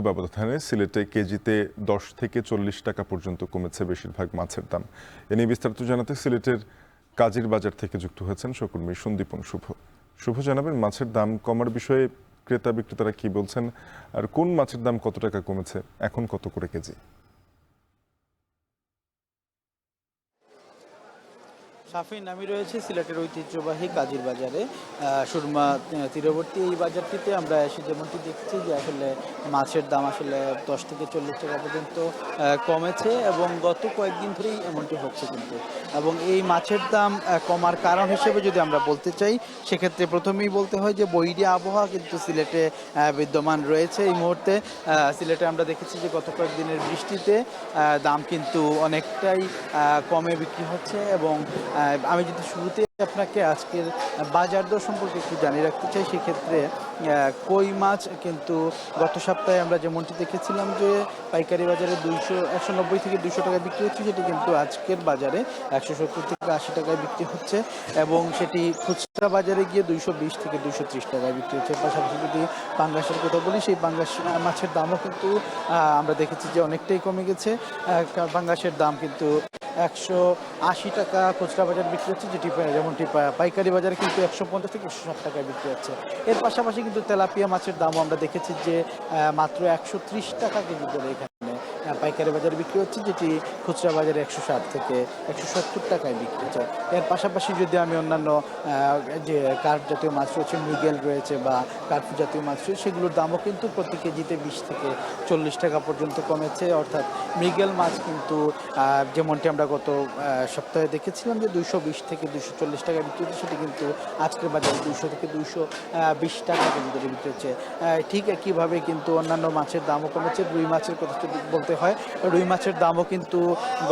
ব্যবধানে সিলেটে কেজিতে 10 থেকে 40 টাকা পর্যন্ত কমেছে বেশিরভাগ মাছের দাম। এ নিয়ে বিস্তারিত জানাতে সিলেটের কাজীর বাজার থেকে যুক্ত হয়েছেন সহকর্মী সন্দীপন শুভ। শুভ, জানাবেন মাছের দাম কমার বিষয়ে ক্রেতা বিক্রেতারা কি বলছেন, আর কোন মাছের দাম কত টাকা কমেছে, এখন কত করে কেজি? শাফিন, আমি রয়েছে সিলেটের ঐতিহ্যবাহী কাজীর বাজারে। সুরমা তীরবর্তী এই বাজারটিতে আমরা এসে যেমনটি দেখছি যে আসলে মাছের দাম আসলে 10 থেকে 40 টাকা পর্যন্ত কমেছে এবং গত কয়েকদিন ধরেই এমনটি হচ্ছে কিন্তু। এবং এই মাছের দাম কমার কারণ হিসেবে যদি আমরা বলতে চাই, সেক্ষেত্রে প্রথমেই বলতে হয় যে বৈরী আবহাওয়া কিন্তু সিলেটে বিদ্যমান রয়েছে এই মুহূর্তে। সিলেটে আমরা দেখেছি যে গত কয়েকদিনের বৃষ্টিতে দাম কিন্তু অনেকটাই কমে বিক্রি হচ্ছে। এবং আমি যদি শুরুতে আপনাকে আজকের বাজার দর সম্পর্কে একটু জানিয়ে রাখতে চাই, সেক্ষেত্রে কই মাছ কিন্তু গত সপ্তাহে আমরা যেমনটি দেখেছিলাম যে পাইকারি বাজারে 190 থেকে 200 টাকায় বিক্রি হচ্ছে, সেটি কিন্তু আজকের বাজারে 170 থেকে 80 টাকায় বিক্রি হচ্ছে এবং সেটি খুচরা বাজারে গিয়ে 220 থেকে 230 টাকায় বিক্রি হচ্ছে। পাশাপাশি যদি পাঙ্গাসের কথা বলি, সেই পাঙ্গাস মাছের দামও কিন্তু আমরা দেখেছি যে অনেকটাই কমে গেছে। পাঙ্গাসের দাম কিন্তু 180 টাকা খুচরা বাজার বিক্রি হচ্ছে, যেটি যেমনটি পাইকারি বাজারে কিন্তু 150 থেকে 160 টাকায় বিক্রি হচ্ছে। এর পাশাপাশি কিন্তু তেলাপিয়া মাছের দামও আমরা দেখেছি যে মাত্র 130 টাকা কেজি করে এখানে পাইকারি বাজারে বিক্রি হচ্ছে, যেটি খুচরা বাজারে 160 থেকে 170 টাকায় বিক্রি হচ্ছে। এর পাশাপাশি যদি আমি অন্যান্য যে কার্প জাতীয় মাছ রয়েছে, মৃগেল রয়েছে বা কার্পু জাতীয় মাছ রয়েছে, সেগুলোর দামও কিন্তু প্রতি কেজিতে 20 থেকে 40 টাকা পর্যন্ত কমেছে। অর্থাৎ মৃগেল মাছ কিন্তু যেমনটি আমরা গত সপ্তাহে দেখেছিলাম যে 220 থেকে 240 টাকা বিক্রি হচ্ছে, সেটি কিন্তু আজকের বাজারে 200 থেকে 220 টাকা কেজি করে বিক্রি হচ্ছে। ঠিক একইভাবে কিন্তু অন্যান্য মাছের দামও কমেছে। রুই মাছের কথা যদি বলতে হয়, রুই মাছের দামও কিন্তু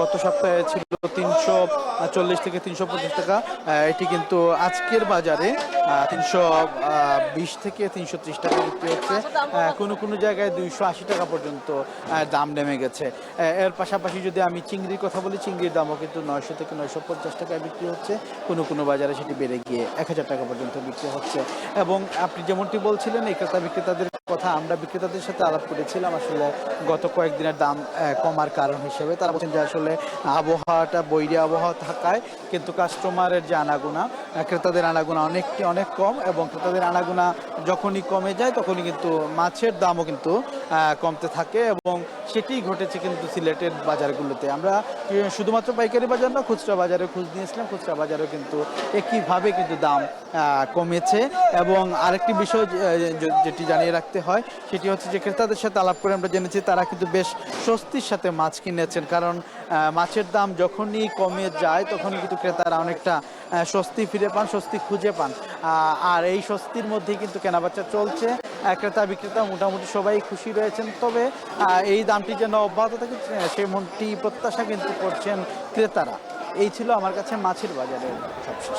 গত সপ্তাহে ছিল 340 থেকে 350 টাকা, এটি কিন্তু আজকের বাজারে 320 থেকে 330 টাকা বিক্রি হচ্ছে। কোনো কোনো জায়গায় 280 টাকা পর্যন্ত দাম নেমে গেছে। এর পাশাপাশি যদি আমি চিংড়ির কথা বলি, চিংড়ির দামও কিন্তু 900 থেকে 950 টাকায় বিক্রি হচ্ছে। কোনো কোনো বাজারে সেটি বেড়ে গিয়ে 1000 টাকা পর্যন্ত বিক্রি হচ্ছে। এবং আপনি যেমনটি বলছিলেন, এই ক্রেতা বিক্রেতাদের কথা আমরা বিক্রেতাদের সাথে আলাপ করেছিলাম আসলে গত কয়েকদিনের দাম কমার কারণ হিসেবে। তারা বলছেন যে আসলে আবহাওয়াটা বৈরী আবহাওয়া থাকায় কিন্তু কাস্টমারের যে আনাগোনা, ক্রেতাদের আনাগোনা অনেক কম, এবং ক্রেতাদের আনাগোনা যখনই কমে যায় তখনই কিন্তু মাছের দামও কিন্তু কমতে থাকে। এবং সেটিই ঘটেছে কিন্তু সিলেটের বাজারগুলোতে। আমরা শুধুমাত্র পাইকারি বাজার না, খুচরা বাজারে খোঁজ নিয়েছিলাম, খুচরা বাজারেও কিন্তু একইভাবে কিন্তু দাম কমেছে। এবং আরেকটি বিষয় যেটি জানিয়ে রাখতে হয়, সেটি হচ্ছে যে ক্রেতাদের সাথে আলাপ করে আমরা জেনেছি তারা কিন্তু বেশ স্বস্তির সাথে মাছ কিনেছেন। কারণ মাছের দাম যখনই কমে যায় তখনই কিন্তু ক্রেতারা অনেকটা স্বস্তি ফিরে পান, স্বস্তি খুঁজে পান। আর এই স্বস্তির মধ্যেই কিন্তু কেনাবেচা চলছে। ক্রেতা বিক্রেতা মোটামুটি সবাই খুশি রয়েছেন। তবে এই দামটি যেন অব্যাহত থাকে সেমনটি প্রত্যাশা কিন্তু করছেন ক্রেতারা। এই ছিল আমার কাছে মাছের বাজারের সবশেষ।